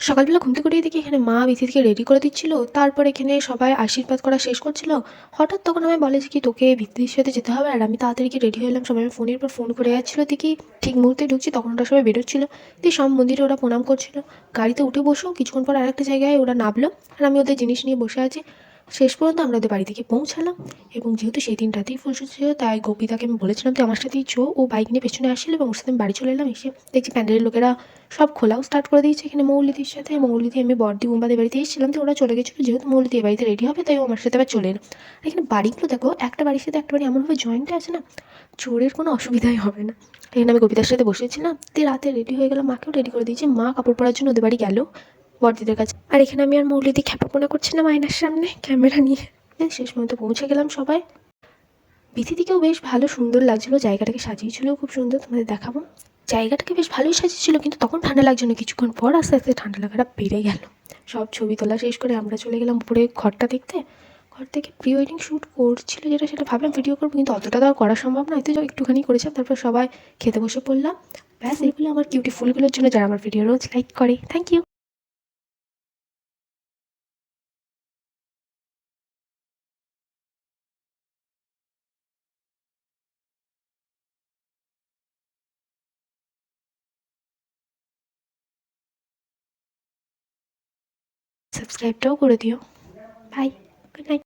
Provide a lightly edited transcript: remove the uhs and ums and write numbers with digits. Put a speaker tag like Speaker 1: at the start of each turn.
Speaker 1: সকালবেলা ঘুম থেকে উঠেই দেখি এখানে মা বিথিকে রেডি করে দিচ্ছিল, তারপর এখানে সবাই আশীর্বাদ করা শেষ করছিল। হঠাৎ তখন আমায় বলে যে কি তোকে বিথির সাথে যেতে হবে, আর আমি তাড়াতাড়ি কি রেডি হয়ে এলাম। সবাই ফোনের পর ফোন করে যাচ্ছিলো, দেখি ঠিক মুহূর্তে ঢুকছি তখন ওরা সবাই বেরোচ্ছিল। দিয়ে সব মন্দিরে ওরা প্রণাম করছিল। গাড়িতে উঠে বসো, কিছুক্ষণ পর আরেকটা জায়গায় ওরা নামলো, আর আমি ওদের জিনিস নিয়ে বসে আছি। শেষ পর্যন্ত আমরা ওদের বাড়ি থেকে পৌঁছালাম। এবং যেহেতু সেই দিন রাতেই ফুলসজ্জা ছিল, তাই গোপিতাকে আমি বলেছিলাম তুই আমার সাথেই চো। ও বাইক নিয়ে পেছনে আসছিল এবং ওর সাথে আমি বাড়ি চলে এলাম। এসে দেখছি প্যান্ডেলের লোকেরা সব খোলাও স্টার্ট করে দিয়েছে। এখানে মৌলিদির সাথে মৌলিদি আমি বড়দি বুম্বাদের বাড়িতে এসেছিলাম, তো ওরা চলে গেছিলো। যেহেতু মৌলিদি এ বাড়িতে রেডি হবে, তাই ও আমার সাথে আবার চলে এলো। আর এখানে বাড়িগুলো দেখো, একটা বাড়ির সাথে একটা বাড়ি এমনভাবে জয়েন্টে আছে না, চোরের কোনো অসুবিধাই হবে না। এখানে আমি গোপিতার সাথে বসেছিলাম, দিয়ে রাতে রেডি হয়ে গেলাম, মাকেও রেডি করে দিয়েছি। মা কাপড় পরার জন্য ওদের বাড়ি গেল বড়দিদের কাছে। আর এখানে আমি আর মৌলিদি খ্যাপাপোনা করছি না আয়নার সামনে ক্যামেরা নিয়ে। শেষ পর্যন্ত পৌঁছে গেলাম সবাই। বিথিদিকেও বেশ ভালো সুন্দর লাগছিলো, জায়গাটাকে সাজিয়েছিল খুব সুন্দর, তোমাদের দেখাবো। জায়গাটাকে বেশ ভালোই সাজিয়েছিল, কিন্তু তখন ঠান্ডা লাগছে না। কিছুক্ষণ পর আস্তে আস্তে ঠান্ডা লাগাটা বেড়ে গেল। সব ছবি তোলা শেষ করে আমরা চলে গেলাম উপরে ঘরটা দেখতে। ঘর থেকে প্রি ওয়েডিং শ্যুট করছিল যেটা, সেটা ভাবলাম ভিডিও করবো, কিন্তু অতটা তো আর করা সম্ভব নয়, তো একটুখানি করেছিলাম। তারপর সবাই খেতে বসে পড়লাম। ব্যাস, এগুলো আমার কিউটি ফুলগুলোর জন্য যারা আমার ভিডিও রোজ লাইক করে। Thank you. সাবস্ক্রাইবটাও করে দিও। Bye, good night.